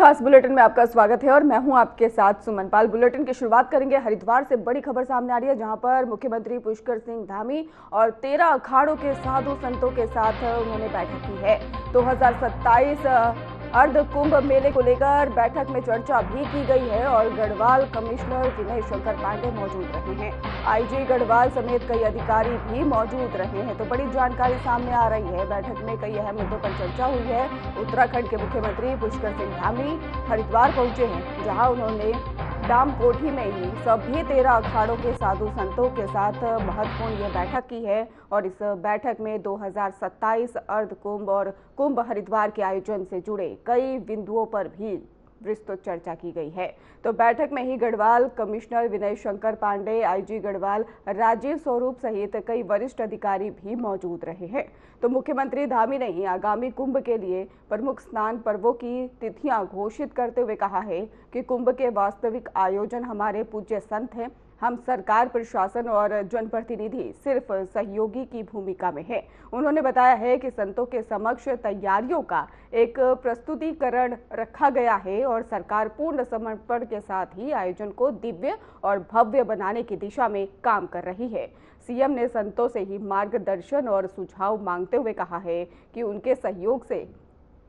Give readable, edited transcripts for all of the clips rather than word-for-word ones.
खास बुलेटिन में आपका स्वागत है और मैं हूं आपके साथ सुमन पाल। बुलेटिन की शुरुआत करेंगे हरिद्वार से। बड़ी खबर सामने आ रही है जहां पर मुख्यमंत्री पुष्कर सिंह धामी और 13 अखाड़ों के साधु संतों के साथ उन्होंने बैठक की है। 2027 अर्ध कुंभ मेले को लेकर बैठक में चर्चा भी की गई है और गढ़वाल कमिश्नर विनय शंकर पांडे मौजूद रहे हैं। आईजी गढ़वाल समेत कई अधिकारी भी मौजूद रहे हैं। तो बड़ी जानकारी सामने आ रही है। बैठक में कई अहम मुद्दों पर चर्चा हुई है। उत्तराखंड के मुख्यमंत्री पुष्कर सिंह धामी हरिद्वार पहुंचे हैं, जहां उन्होंने डाम कोठी में ही सभी 13 अखाड़ों के साधु संतों के साथ महत्वपूर्ण यह बैठक की है और इस बैठक में 2027 अर्ध कुंभ और कुंभ हरिद्वार के आयोजन से जुड़े कई बिंदुओं पर भी विस्तृत चर्चा की गई है। तो बैठक में ही गढ़वाल कमिश्नर विनय शंकर पांडे, आईजी गढ़वाल राजीव स्वरूप सहित कई वरिष्ठ अधिकारी भी मौजूद रहे हैं। तो मुख्यमंत्री धामी ने ही आगामी कुंभ के लिए प्रमुख स्नान पर्वों की तिथियां घोषित करते हुए कहा है कि कुंभ के वास्तविक आयोजन हमारे पूज्य संत हैं। हम सरकार, प्रशासन और जनप्रतिनिधि सिर्फ सहयोगी की भूमिका में है। उन्होंने बताया है कि संतों के समक्ष तैयारियों का एक प्रस्तुतिकरण रखा गया है और सरकार पूर्ण समर्पण के साथ ही आयोजन को दिव्य और भव्य बनाने की दिशा में काम कर रही है। सीएम ने संतों से ही मार्गदर्शन और सुझाव मांगते हुए कहा है कि उनके सहयोग से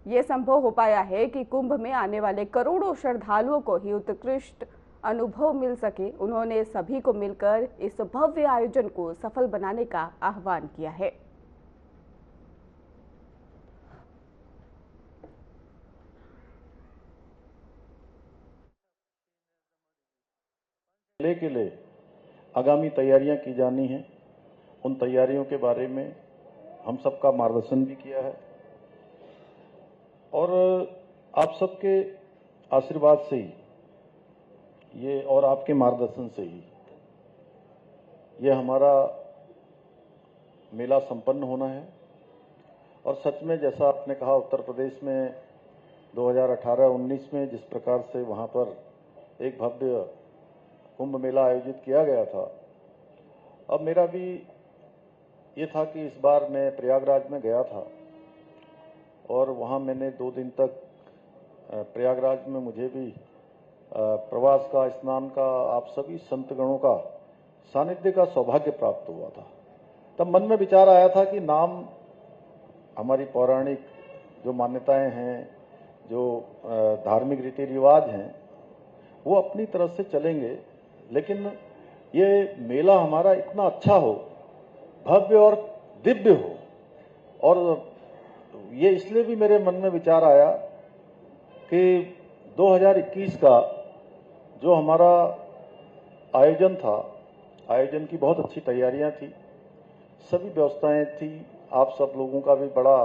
ये संभव हो पाया है कि कुंभ में आने वाले करोड़ों श्रद्धालुओं को ही उत्कृष्ट अनुभव मिल सके। उन्होंने सभी को मिलकर इस भव्य आयोजन को सफल बनाने का आह्वान किया है। मेले के लिए आगामी तैयारियां की जानी हैं। उन तैयारियों के बारे में हम सबका मार्गदर्शन भी किया है और आप सबके आशीर्वाद से ही ये और आपके मार्गदर्शन से ही ये हमारा मेला संपन्न होना है। और सच में जैसा आपने कहा, उत्तर प्रदेश में 2018-19 में जिस प्रकार से वहां पर एक भव्य कुंभ मेला आयोजित किया गया था, अब मेरा भी ये था कि इस बार मैं प्रयागराज में गया था और वहां मैंने 2 दिन तक प्रयागराज में मुझे भी प्रवास का, स्नान का, आप सभी संतगणों का सानिध्य का सौभाग्य प्राप्त हुआ था। तब मन में विचार आया था कि नाम हमारी पौराणिक जो मान्यताएं हैं, जो धार्मिक रीति रिवाज हैं, वो अपनी तरफ से चलेंगे, लेकिन ये मेला हमारा इतना अच्छा हो, भव्य और दिव्य हो। और ये इसलिए भी मेरे मन में विचार आया कि 2021 का जो हमारा आयोजन था, आयोजन की बहुत अच्छी तैयारियां थी, सभी व्यवस्थाएं थी, आप सब लोगों का भी बड़ा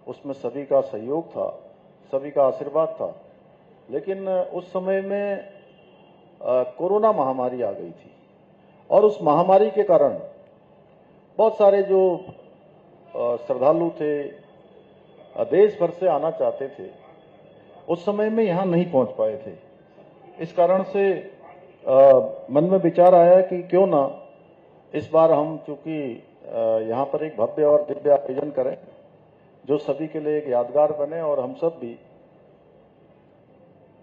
उसमें सभी का सहयोग था, सभी का आशीर्वाद था। लेकिन उस समय में कोरोना महामारी आ गई थी और उस महामारी के कारण बहुत सारे जो श्रद्धालु थे, देश भर से आना चाहते थे, उस समय में यहाँ नहीं पहुंच पाए थे। इस कारण से मन में विचार आया कि क्यों ना इस बार हम, चूंकि यहाँ पर एक भव्य और दिव्य आयोजन करें जो सभी के लिए एक यादगार बने और हम सब भी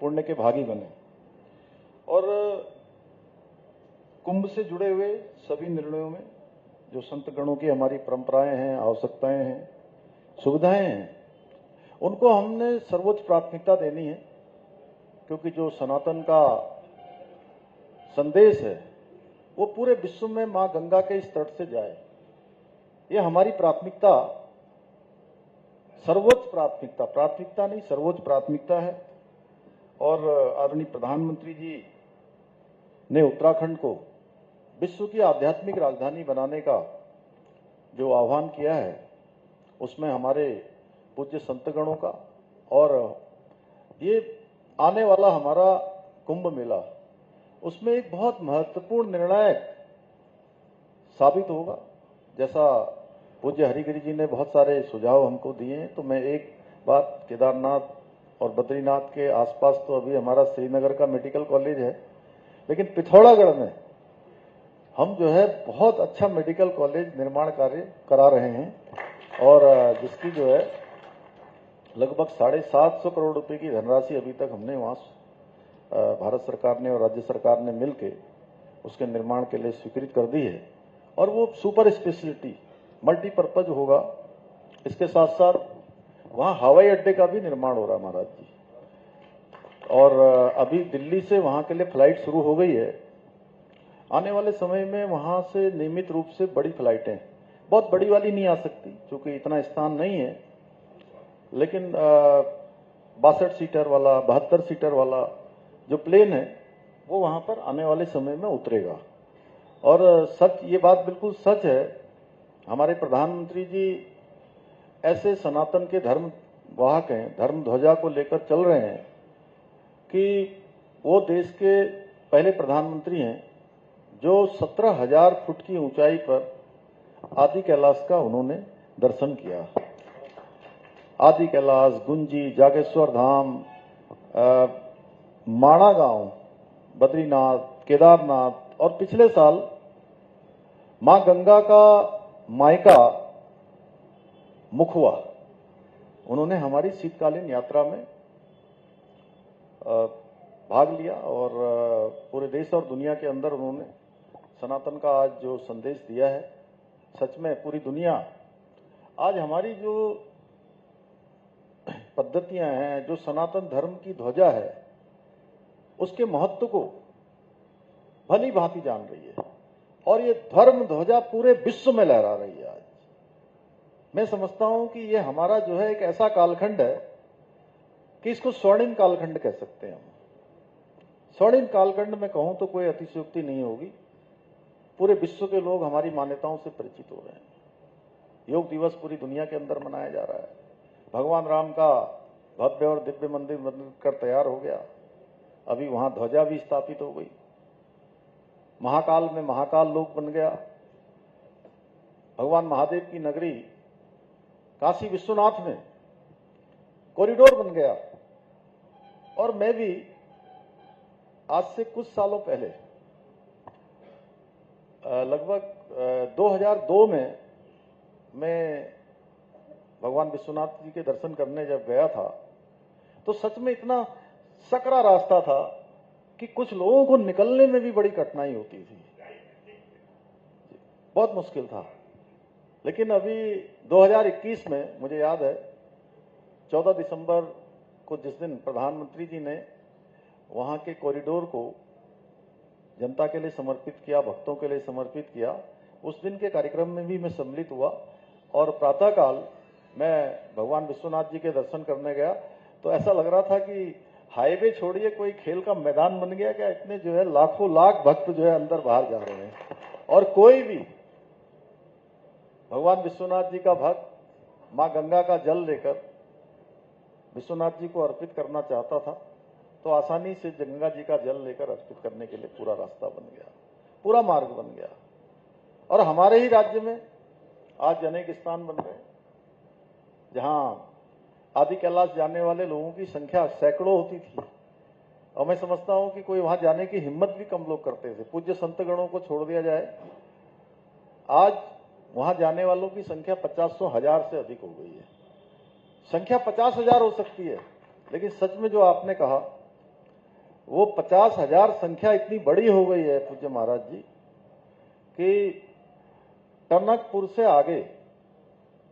पुण्य के भागी बने। और कुंभ से जुड़े हुए सभी निर्णयों में जो संतगणों की हमारी परंपराएं हैं, आवश्यकताएं हैं, सुविधाएं हैं, उनको हमने सर्वोच्च प्राथमिकता देनी है, क्योंकि जो सनातन का संदेश है वो पूरे विश्व में मां गंगा के इस तट से जाए, ये हमारी प्राथमिकता, सर्वोच्च प्राथमिकता, प्राथमिकता नहीं सर्वोच्च प्राथमिकता है। और आदरणीय प्रधानमंत्री जी ने उत्तराखंड को विश्व की आध्यात्मिक राजधानी बनाने का जो आह्वान किया है, उसमें हमारे पूज्य संतगणों का और ये आने वाला हमारा कुंभ मेला, उसमें एक बहुत महत्वपूर्ण निर्णायक साबित होगा। जैसा पूज्य हरिगिरी जी ने बहुत सारे सुझाव हमको दिए हैं, तो मैं एक बात, केदारनाथ और बद्रीनाथ के आसपास तो अभी हमारा श्रीनगर का मेडिकल कॉलेज है, लेकिन पिथौरागढ़ में हम जो है बहुत अच्छा मेडिकल कॉलेज निर्माण कार्य करा रहे हैं और जिसकी जो है लगभग 750 करोड़ रुपए की धनराशि अभी तक हमने वहां भारत सरकार ने और राज्य सरकार ने मिलकर उसके निर्माण के लिए स्वीकृत कर दी है। और वो सुपर स्पेशलिटी मल्टीपर्पज होगा। इसके साथ साथ वहां हवाई अड्डे का भी निर्माण हो रहा है महाराज जी। और अभी दिल्ली से वहां के लिए फ्लाइट शुरू हो गई है। आने वाले समय में वहां से नियमित रूप से बड़ी फ्लाइटें, बहुत बड़ी वाली नहीं आ सकती क्योंकि इतना स्थान नहीं है, लेकिन 62 सीटर वाला, 72 सीटर वाला जो प्लेन है वो वहां पर आने वाले समय में उतरेगा। और सच, ये बात बिल्कुल सच है, हमारे प्रधानमंत्री जी ऐसे सनातन के धर्म वाहक हैं, धर्म ध्वजा को लेकर चल रहे हैं कि वो देश के पहले प्रधानमंत्री हैं जो 17,000 फुट की ऊंचाई पर आदि कैलाश का उन्होंने दर्शन किया। आदि कैलाश, गुंजी, जागेश्वर धाम, माणा गांव, बद्रीनाथ, केदारनाथ और पिछले साल मां गंगा का मायका मुखवा उन्होंने हमारी शीतकालीन यात्रा में भाग लिया। और पूरे देश और दुनिया के अंदर उन्होंने सनातन का आज जो संदेश दिया है, सच में पूरी दुनिया आज हमारी जो पद्धतियां हैं, जो सनातन धर्म की ध्वजा है, उसके महत्व को भली भांति जान रही है। और ये धर्म ध्वजा पूरे विश्व में लहरा रही है। आज मैं समझता हूं कि ये हमारा जो है एक ऐसा कालखंड है कि इसको स्वर्णिम कालखंड कह सकते हैं हम। स्वर्णिम कालखंड में कहूं तो कोई अतिशयोक्ति नहीं होगी। पूरे विश्व के लोग हमारी मान्यताओं से परिचित हो रहे हैं। योग दिवस पूरी दुनिया के अंदर मनाया जा रहा है। भगवान राम का भव्य और दिव्य मंदिर बनकर तैयार हो गया। अभी वहां ध्वजा भी स्थापित हो गई। महाकाल में महाकाल लोक बन गया। भगवान महादेव की नगरी काशी विश्वनाथ में कॉरिडोर बन गया। और मैं भी आज से कुछ सालों पहले, लगभग 2002 में मैं भगवान विश्वनाथ जी के दर्शन करने जब गया था तो सच में इतना सकरा रास्ता था कि कुछ लोगों को निकलने में भी बड़ी कठिनाई होती थी, बहुत मुश्किल था। लेकिन अभी 2021 में मुझे याद है 14 दिसंबर को, जिस दिन प्रधानमंत्री जी ने वहां के कॉरिडोर को जनता के लिए समर्पित किया, भक्तों के लिए समर्पित किया, उस दिन के कार्यक्रम में भी मैं सम्मिलित हुआ। और प्रातःकाल मैं भगवान विश्वनाथ जी के दर्शन करने गया तो ऐसा लग रहा था कि हाईवे छोड़िए, कोई खेल का मैदान बन गया क्या। इतने जो है लाखों लाख भक्त जो है अंदर बाहर जा रहे हैं। और कोई भी भगवान विश्वनाथ जी का भक्त मां गंगा का जल लेकर विश्वनाथ जी को अर्पित करना चाहता था तो आसानी से गंगा जी का जल लेकर अर्पित करने के लिए पूरा रास्ता बन गया, पूरा मार्ग बन गया। और हमारे ही राज्य में आज अनेक स्थान बन गए जहां आदि कैलाश जाने वाले लोगों की संख्या सैकड़ों होती थी। और मैं समझता हूं कि कोई वहां जाने की हिम्मत भी कम लोग करते थे। पूज्य संतगणों को छोड़ दिया जाए, आज वहां जाने वालों की संख्या 50-100,000 से अधिक हो गई है। संख्या 50,000 हो सकती है, लेकिन सच में जो आपने कहा वो 50,000 संख्या इतनी बड़ी हो गई है पूज्य महाराज जी कि टनकपुर से आगे,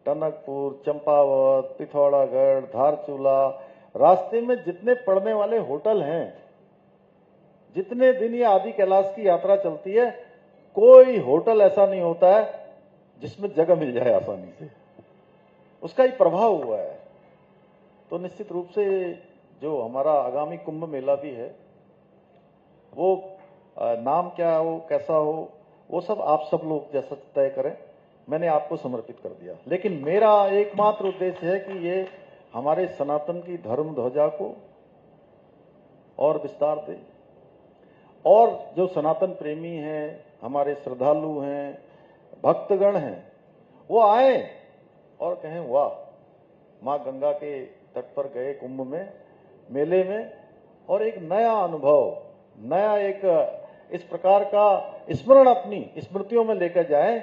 टनकपुर, चंपावत, पिथौरागढ़, धारचूला, रास्ते में जितने पड़ने वाले होटल हैं, जितने दिन ये आदि कैलाश की यात्रा चलती है, कोई होटल ऐसा नहीं होता है जिसमें जगह मिल जाए आसानी से। उसका ही प्रभाव हुआ है। तो निश्चित रूप से जो हमारा आगामी कुंभ मेला भी है, वो नाम क्या हो, कैसा हो, वो सब आप सब लोग जैसा तय करें। मैंने आपको समर्पित कर दिया, लेकिन मेरा एकमात्र उद्देश्य है कि ये हमारे सनातन की धर्म ध्वजा को और विस्तार दे। और जो सनातन प्रेमी हैं, हमारे श्रद्धालु हैं, भक्तगण हैं, वो आए और कहें वाह, मां गंगा के तट पर गए कुंभ में, मेले में, और एक नया अनुभव, नया एक इस प्रकार का स्मरण अपनी स्मृतियों में लेकर जाएं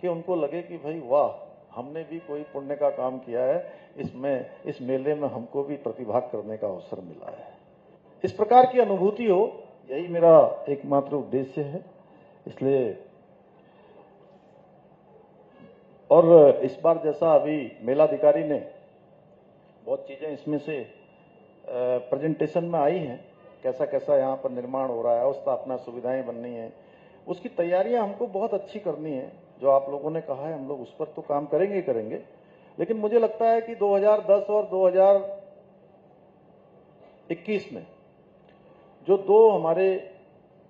कि उनको लगे कि भाई वाह, हमने भी कोई पुण्य का काम किया है, इस मेले में हमको भी प्रतिभाग करने का अवसर मिला है। इस प्रकार की अनुभूति हो, यही मेरा एकमात्र उद्देश्य है। इसलिए और इस बार जैसा अभी मेलाधिकारी ने बहुत चीजें इसमें से प्रेजेंटेशन में आई हैं, कैसा कैसा यहाँ पर निर्माण हो रहा है, स्थापना सुविधाएं बननी है, उसकी तैयारियां हमको बहुत अच्छी करनी है। जो आप लोगों ने कहा है, हम लोग उस पर तो काम करेंगे ही करेंगे, लेकिन मुझे लगता है कि 2010 और 2021 में जो दो हमारे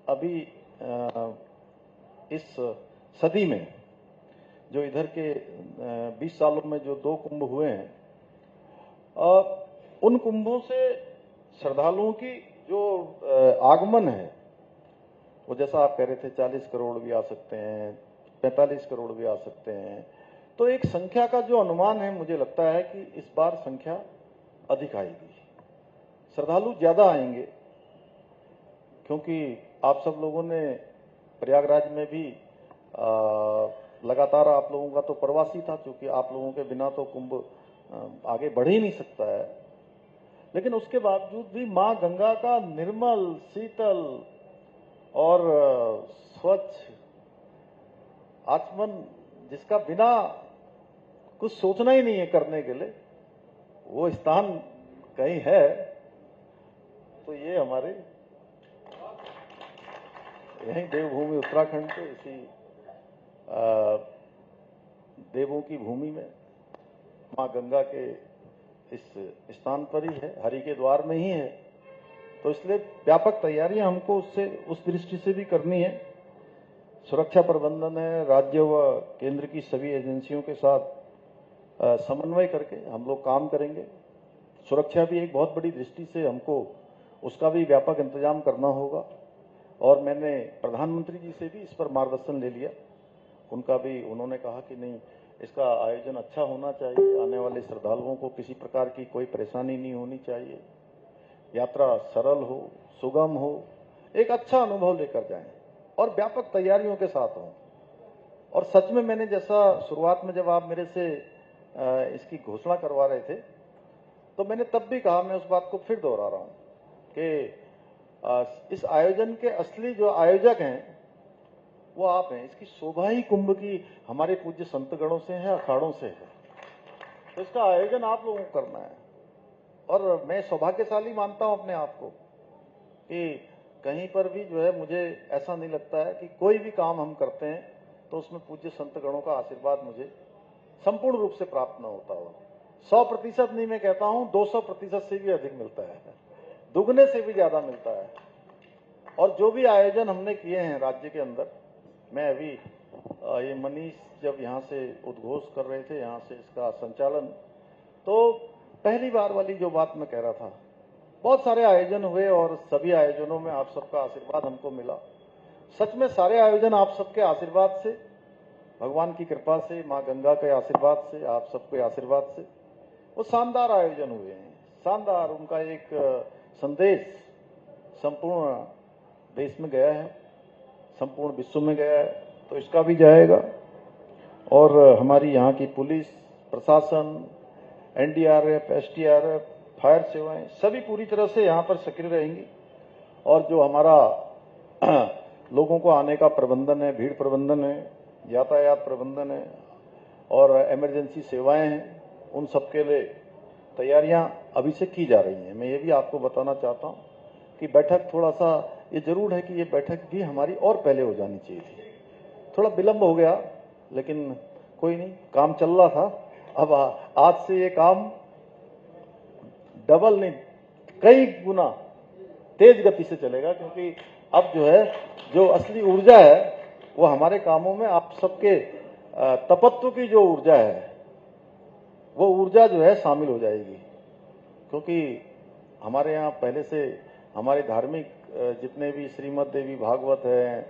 अभी इस सदी में जो इधर के 20 सालों में जो 2 कुंभ हुए हैं, उन कुंभों से श्रद्धालुओं की जो आगमन है, वो जैसा आप कह रहे थे 40 करोड़ भी आ सकते हैं, 45 करोड़ भी आ सकते हैं। तो एक संख्या का जो अनुमान है, मुझे लगता है कि इस बार संख्या अधिक आएगी, श्रद्धालु ज्यादा आएंगे, क्योंकि आप सब लोगों ने प्रयागराज में भी लगातार, आप लोगों का तो प्रवासी था, क्योंकि आप लोगों के बिना तो कुंभ आगे बढ़ ही नहीं सकता है। लेकिन उसके बावजूद भी मां गंगा का निर्मल, शीतल और स्वच्छ आचमन, जिसका बिना कुछ सोचना ही नहीं है करने के लिए, वो स्थान कहीं है तो ये हमारे यहीं देवभूमि उत्तराखंड के इसी देवों की भूमि में मां गंगा के इस स्थान पर ही है, हरि के द्वार में ही है। तो इसलिए व्यापक तैयारियां हमको उस दृष्टि से भी करनी है। सुरक्षा प्रबंधन है, राज्य व केंद्र की सभी एजेंसियों के साथ समन्वय करके हम लोग काम करेंगे। सुरक्षा भी एक बहुत बड़ी दृष्टि से हमको उसका भी व्यापक इंतजाम करना होगा, और मैंने प्रधानमंत्री जी से भी इस पर मार्गदर्शन ले लिया। उनका भी, उन्होंने कहा कि नहीं, इसका आयोजन अच्छा होना चाहिए, आने वाले श्रद्धालुओं को किसी प्रकार की कोई परेशानी नहीं होनी चाहिए, यात्रा सरल हो, सुगम हो, एक अच्छा अनुभव लेकर जाएं और व्यापक तैयारियों के साथ हों। और सच में मैंने, जैसा शुरुआत में जब आप मेरे से इसकी घोषणा करवा रहे थे, तो मैंने तब भी कहा, मैं उस बात को फिर दोहरा रहा हूं कि इस आयोजन के असली जो आयोजक हैं वो आप हैं। इसकी शोभा ही कुंभ की हमारे पूज्य संतगणों से है, अखाड़ों से है। तो इसका आयोजन आप लोगों को करना है, और मैं सौभाग्यशाली मानता हूं अपने आप को कि कहीं पर भी जो है, मुझे ऐसा नहीं लगता है कि कोई भी काम हम करते हैं तो उसमें पूज्य संतगणों का आशीर्वाद मुझे संपूर्ण रूप से प्राप्त न होता हो। 100% नहीं, मैं कहता हूं 200% से भी अधिक मिलता है, दुगने से भी ज्यादा मिलता है। और जो भी आयोजन हमने किए हैं राज्य के अंदर, मैं अभी ये मनीष जब यहाँ से उद्घोष कर रहे थे, यहाँ से इसका संचालन, तो पहली बार वाली जो बात मैं कह रहा था, बहुत सारे आयोजन हुए और सभी आयोजनों में आप सबका आशीर्वाद हमको मिला। सच में सारे आयोजन आप सबके आशीर्वाद से, भगवान की कृपा से, मां गंगा के आशीर्वाद से, आप सबके आशीर्वाद से वो शानदार आयोजन हुए हैं। शानदार, उनका एक संदेश संपूर्ण देश में गया है, संपूर्ण विश्व में गया है, तो इसका भी जाएगा। और हमारी यहाँ की पुलिस प्रशासन, एनडीआरएफ, एसडीआरएफ, फायर सेवाएं सभी पूरी तरह से यहाँ पर सक्रिय रहेंगी। और जो हमारा लोगों को आने का प्रबंधन है, भीड़ प्रबंधन है, यातायात प्रबंधन है और इमरजेंसी सेवाएं हैं, उन सबके लिए तैयारियां अभी से की जा रही हैं। मैं ये भी आपको बताना चाहता हूं कि बैठक, थोड़ा सा ये जरूर है कि ये बैठक भी हमारी और पहले हो जानी चाहिए थी, थोड़ा विलंब हो गया, लेकिन कोई नहीं, काम चल रहा था। अब आज से ये काम डबल नहीं, कई गुना तेज गति से चलेगा, क्योंकि अब जो है, जो असली ऊर्जा है वो हमारे कामों में आप सबके तपत्व की जो ऊर्जा है, वो ऊर्जा जो है शामिल हो जाएगी। क्योंकि हमारे यहाँ पहले से हमारे धार्मिक जितने भी श्रीमद् देवी भागवत है,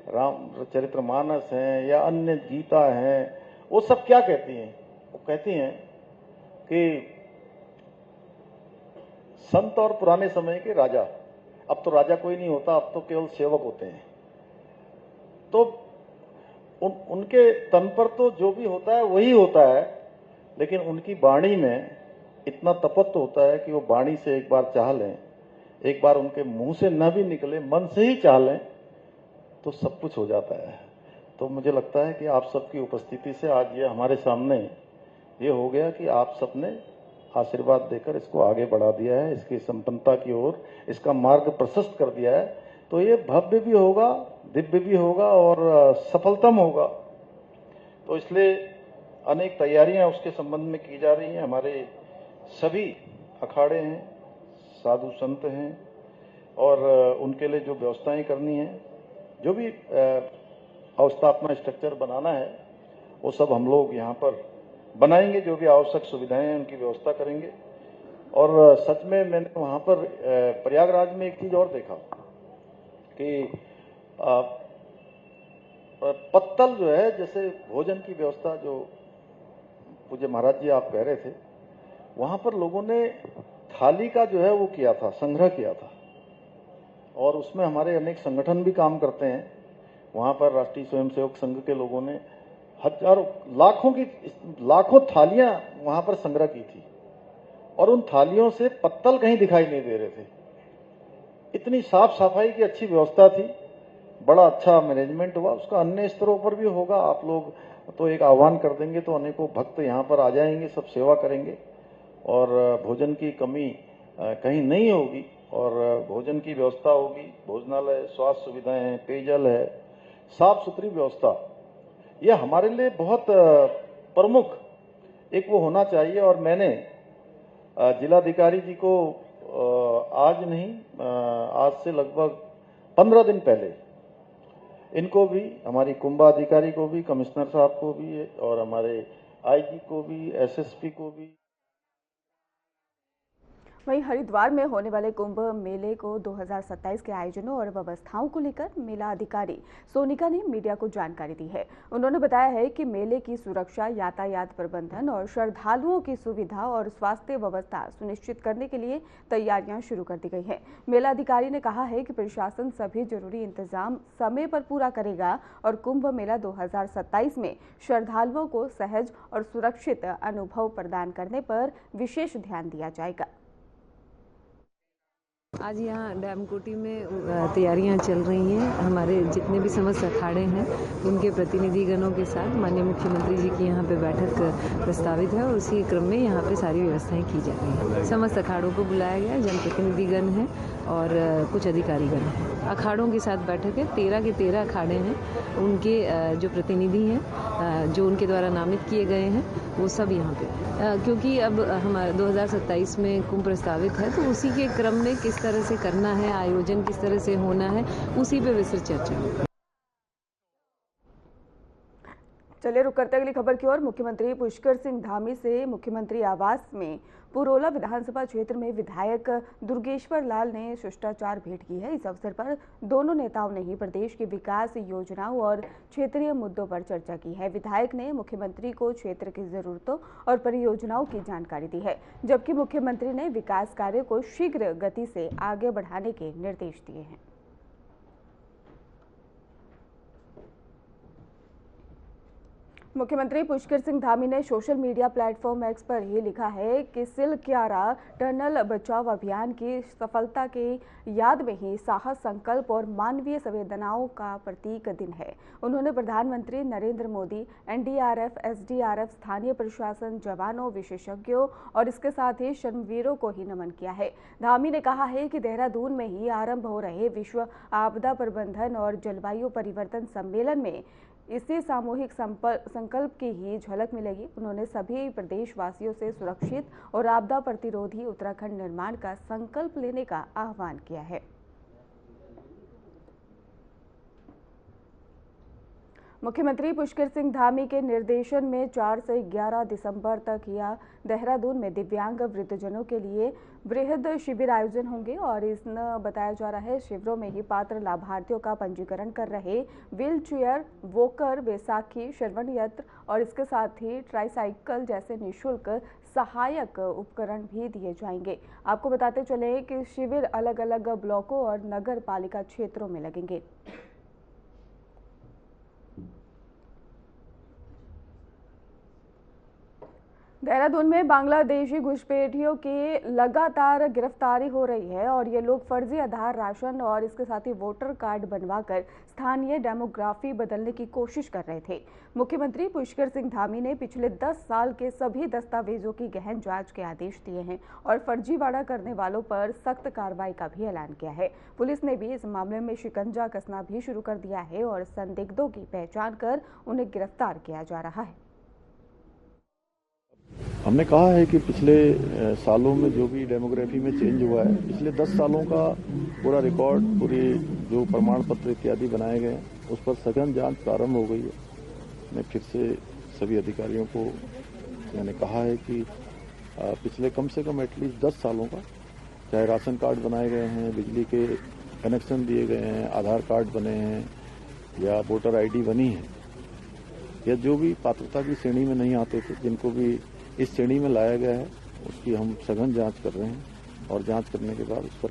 रामचरितमानस हैं या अन्य गीता हैं, वो सब क्या कहती हैं? वो कहती हैं कि संत और पुराने समय के राजा, अब तो राजा कोई नहीं होता, अब तो केवल सेवक होते हैं। तो उनके तन पर तो जो भी होता है वही होता है, लेकिन उनकी वाणी में इतना तपत्व होता है कि वो वाणी से एक बार चाह लें, एक बार उनके मुंह से न भी निकले, मन से ही चाह लें तो सब कुछ हो जाता है। तो मुझे लगता है कि आप सबकी उपस्थिति से आज ये हमारे सामने ये हो गया कि आप सबने आशीर्वाद देकर इसको आगे बढ़ा दिया है, इसकी संपन्नता की ओर इसका मार्ग प्रशस्त कर दिया है। तो ये भव्य भी होगा, दिव्य भी होगा और सफलतम होगा। तो इसलिए अनेक तैयारियां उसके संबंध में की जा रही हैं। हमारे सभी अखाड़े हैं, साधु संत हैं और उनके लिए जो व्यवस्थाएं करनी है, जो भी अवस्थापना स्ट्रक्चर बनाना है, वो सब हम लोग यहाँ पर बनाएंगे। जो भी आवश्यक सुविधाएं हैं उनकी व्यवस्था करेंगे। और सच में मैंने वहाँ पर प्रयागराज में एक चीज और देखा कि पत्तल जो है, जैसे भोजन की व्यवस्था जो पूज्य महाराज जी आप कह रहे थे, वहां पर लोगों ने थाली का जो है वो किया था, संग्रह किया था। और उसमें हमारे अनेक संगठन भी काम करते हैं। वहां पर राष्ट्रीय स्वयंसेवक संघ के लोगों ने हजारों लाखों थालियां वहां पर संग्रह की थी और उन थालियों से पत्तल कहीं दिखाई नहीं दे रहे थे। इतनी साफ सफाई की अच्छी व्यवस्था थी, बड़ा अच्छा मैनेजमेंट हुआ। उसका अन्य स्तरों पर भी होगा। आप लोग तो एक आह्वान कर देंगे तो अनेकों भक्त यहाँ पर आ जाएंगे, सब सेवा करेंगे और भोजन की कमी कहीं नहीं होगी और भोजन की व्यवस्था होगी। भोजनालय, स्वास्थ्य सुविधाएं, पेयजल है, साफ सुथरी व्यवस्था, यह हमारे लिए बहुत प्रमुख एक वो होना चाहिए। और मैंने जिलाधिकारी जी को आज नहीं, आज से लगभग 15 दिन पहले इनको भी, हमारी कुंभ अधिकारी को भी, कमिश्नर साहब को भी और हमारे आईजी को भी, एसएसपी को भी। वहीं हरिद्वार में होने वाले कुंभ मेले को 2027 के आयोजनों और व्यवस्थाओं को लेकर मेला अधिकारी सोनिका ने मीडिया को जानकारी दी है। उन्होंने बताया है कि मेले की सुरक्षा, यातायात प्रबंधन और श्रद्धालुओं की सुविधा और स्वास्थ्य व्यवस्था सुनिश्चित करने के लिए तैयारियां शुरू कर दी गई हैं। मेला अधिकारी ने कहा है कि प्रशासन सभी जरूरी इंतजाम समय पर पूरा करेगा और कुंभ मेला 2027 में श्रद्धालुओं को सहज और सुरक्षित अनुभव प्रदान करने पर विशेष ध्यान दिया जाएगा। आज यहाँ डैमकोटी में तैयारियां चल रही हैं। हमारे जितने भी समस्त अखाड़े हैं उनके प्रतिनिधिगणों के साथ माननीय मुख्यमंत्री जी की यहाँ पे बैठक प्रस्तावित है और उसी क्रम में यहाँ पे सारी व्यवस्थाएं की जा रही हैं। समस्त अखाड़ों को बुलाया गया, जनप्रतिनिधिगण हैं और कुछ अधिकारीगण हैं। अखाड़ों के साथ बैठक है। 13 के 13 अखाड़े हैं, उनके जो प्रतिनिधि हैं, जो उनके द्वारा नामित किए गए हैं, वो सब यहाँ पे, क्योंकि अब हमारा 2027 में कुंभ प्रस्तावित है तो उसी के क्रम में किस तरह से करना है, आयोजन किस तरह से होना है, उसी पे विस्तृत चर्चा होगी। चलिए रुक करते अगली खबर की ओर। मुख्यमंत्री पुष्कर सिंह धामी से मुख्यमंत्री आवास में पुरोला विधानसभा क्षेत्र में विधायक दुर्गेश्वर लाल ने शिष्टाचार भेंट की है। इस अवसर पर दोनों नेताओं ने ही प्रदेश की विकास योजनाओं और क्षेत्रीय मुद्दों पर चर्चा की है। विधायक ने मुख्यमंत्री को क्षेत्र की जरूरतों और परियोजनाओं की जानकारी दी है, जबकि मुख्यमंत्री ने विकास कार्य को शीघ्र गति से आगे बढ़ाने के निर्देश दिए हैं। मुख्यमंत्री पुष्कर सिंह धामी ने सोशल मीडिया प्लेटफॉर्म एक्स पर ही लिखा है कि सिलक्यारा टनल बचाव अभियान की सफलता की याद में ही साहस, संकल्प और मानवीय संवेदनाओं का प्रतीक दिन है। उन्होंने प्रधानमंत्री नरेंद्र मोदी, एनडीआरएफ, एसडीआरएफ, स्थानीय प्रशासन, जवानों, विशेषज्ञों और इसके साथ ही श्रमवीरों को ही नमन किया है। धामी ने कहा है कि देहरादून में ही आरंभ हो रहे विश्व आपदा प्रबंधन और जलवायु परिवर्तन सम्मेलन में इसी सामूहिक संकल्प की ही झलक मिलेगी। उन्होंने सभी प्रदेशवासियों से सुरक्षित और आपदा प्रतिरोधी उत्तराखंड निर्माण का संकल्प लेने का आह्वान किया है। मुख्यमंत्री पुष्कर सिंह धामी के निर्देशन में 4 से 11 दिसंबर तक या देहरादून में दिव्यांग वृद्धजनों के लिए वृहद शिविर आयोजन होंगे और इसमें बताया जा रहा है शिविरों में ही पात्र लाभार्थियों का पंजीकरण कर रहे व्हील चेयर, वॉकर, बैसाखी, श्रवण यंत्र और इसके साथ ही ट्राईसाइकिल जैसे निःशुल्क सहायक उपकरण भी दिए जाएंगे। आपको बताते चले कि शिविर अलग अलग ब्लॉकों और नगर पालिका क्षेत्रों में लगेंगे। देहरादून में बांग्लादेशी घुसपैठियों की लगातार गिरफ्तारी हो रही है और ये लोग फर्जी आधार, राशन और इसके साथ ही वोटर कार्ड बनवाकर स्थानीय डेमोग्राफी बदलने की कोशिश कर रहे थे। मुख्यमंत्री पुष्कर सिंह धामी ने पिछले 10 साल के सभी दस्तावेजों की गहन जांच के आदेश दिए हैं और फर्जीवाड़ा करने वालों पर सख्त कार्रवाई का भी ऐलान किया है। पुलिस ने भी इस मामले में शिकंजा कसना भी शुरू कर दिया है और संदिग्धों की पहचान कर उन्हें गिरफ्तार किया जा रहा है। हमने कहा है कि पिछले सालों में जो भी डेमोग्राफी में चेंज हुआ है, पिछले 10 सालों का पूरा रिकॉर्ड, पूरी जो प्रमाण पत्र इत्यादि बनाए गए हैं, उस पर सघन जांच प्रारंभ हो गई है। मैं फिर से सभी अधिकारियों को मैंने कहा है कि पिछले कम से कम एटलीस्ट 10 सालों का, चाहे राशन कार्ड बनाए गए हैं, बिजली के कनेक्शन दिए गए हैं, आधार कार्ड बने हैं या वोटर आईडी बनी है, या जो भी पात्रता की श्रेणी में नहीं आते थे, जिनको भी इस श्रेणी में लाया गया है, उसकी हम सघन जांच कर रहे हैं और जांच करने के बाद उस पर।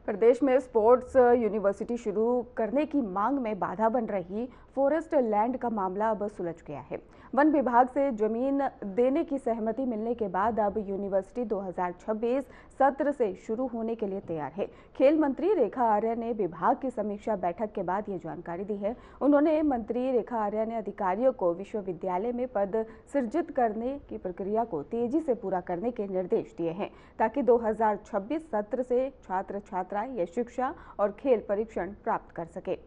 प्रदेश में स्पोर्ट्स यूनिवर्सिटी शुरू करने की मांग में बाधा बन रही फॉरेस्ट लैंड का मामला अब सुलझ गया है। वन विभाग से जमीन देने की सहमति मिलने के बाद अब यूनिवर्सिटी 2026 सत्र से शुरू होने के लिए तैयार है। खेल मंत्री रेखा आर्या ने विभाग की समीक्षा बैठक के बाद ये जानकारी दी है। उन्होंने मंत्री रेखा आर्या ने अधिकारियों को विश्वविद्यालय में पद सृजित करने की प्रक्रिया को तेजी से पूरा करने के निर्देश दिए हैं, ताकि 2026 सत्र से छात्र छात्राएं ये शिक्षा और खेल परीक्षण प्राप्त कर सके।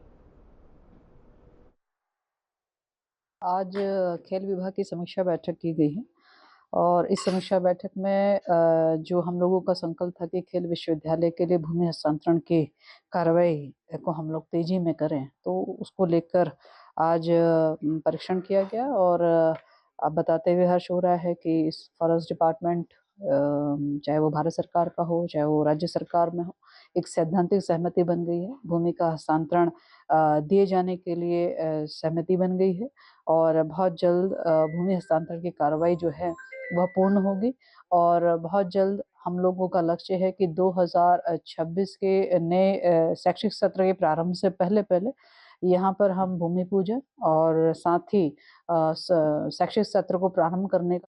आज खेल विभाग की समीक्षा बैठक की गई है और इस समीक्षा बैठक में जो हम लोगों का संकल्प था कि खेल विश्वविद्यालय के लिए भूमि हस्तांतरण की कार्रवाई को हम लोग तेजी में करें, तो उसको लेकर आज परीक्षण किया गया। और अब बताते हुए हर्ष हो रहा है कि इस फॉरेस्ट डिपार्टमेंट, चाहे वो भारत सरकार का हो चाहे वो राज्य सरकार में हो, एक सैद्धांतिक सहमति बन गई है। भूमि का हस्तांतरण दिए जाने के लिए सहमति बन गई है और बहुत जल्द भूमि हस्तांतरण की कार्रवाई जो है वह पूर्ण होगी। और बहुत जल्द हम लोगों का लक्ष्य है कि 2026 के नए शैक्षिक सत्र के प्रारंभ से पहले यहाँ पर हम भूमि पूजन और साथ ही शैक्षिक सत्र को प्रारंभ करने का।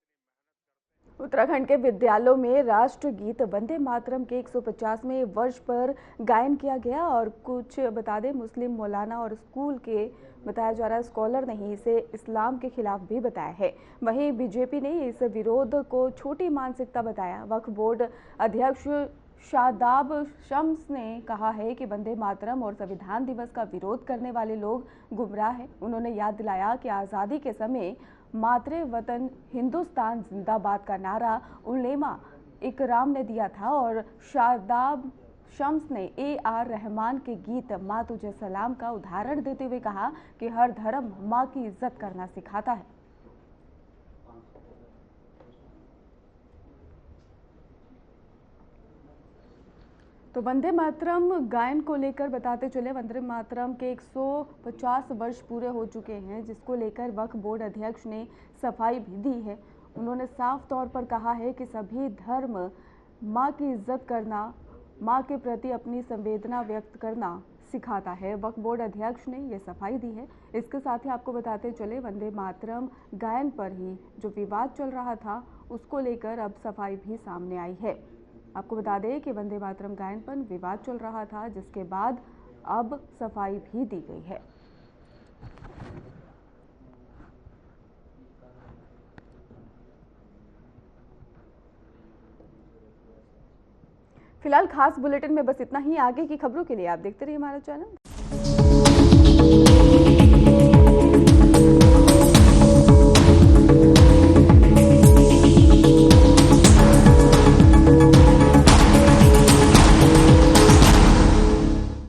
उत्तराखंड के विद्यालयों में राष्ट्रगीत वंदे मातरम के 150वें वर्ष पर गायन किया गया और कुछ बता दें, मुस्लिम मौलाना और स्कूल के बताया जा रहा है स्कॉलर ने ही इसे इस्लाम के खिलाफ भी बताया है। वहीं बीजेपी ने इस विरोध को छोटी मानसिकता बताया। वक्फ बोर्ड अध्यक्ष शादाब शम्स ने कहा है कि वंदे मातरम और संविधान दिवस का विरोध करने वाले लोग गुमराह हैं। उन्होंने याद दिलाया कि आज़ादी के समय मातृ वतन हिंदुस्तान जिंदाबाद का नारा उलेमा इकराम ने दिया था और शादाब शम्स ने AR रहमान के गीत माँ तुझे सलाम का उदाहरण देते हुए कहा कि हर धर्म माँ की इज्जत करना सिखाता है। तो वंदे मातरम गायन को लेकर बताते चले, वंदे मातरम के 150 वर्ष पूरे हो चुके हैं, जिसको लेकर वक्फ बोर्ड अध्यक्ष ने सफाई भी दी है। उन्होंने साफ तौर पर कहा है कि सभी धर्म माँ की इज्जत करना, माँ के प्रति अपनी संवेदना व्यक्त करना सिखाता है। वक्फ बोर्ड अध्यक्ष ने ये सफाई दी है। इसके साथ ही आपको बताते चले, वंदे मातरम गायन पर ही जो विवाद चल रहा था उसको लेकर अब सफाई भी सामने आई है। आपको बता दें कि वंदे मातरम गायन पर विवाद चल रहा था, जिसके बाद अब सफाई भी दी गई है। फिलहाल खास बुलेटिन में बस इतना ही। आगे की खबरों के लिए आप देखते रहिए हमारा चैनल।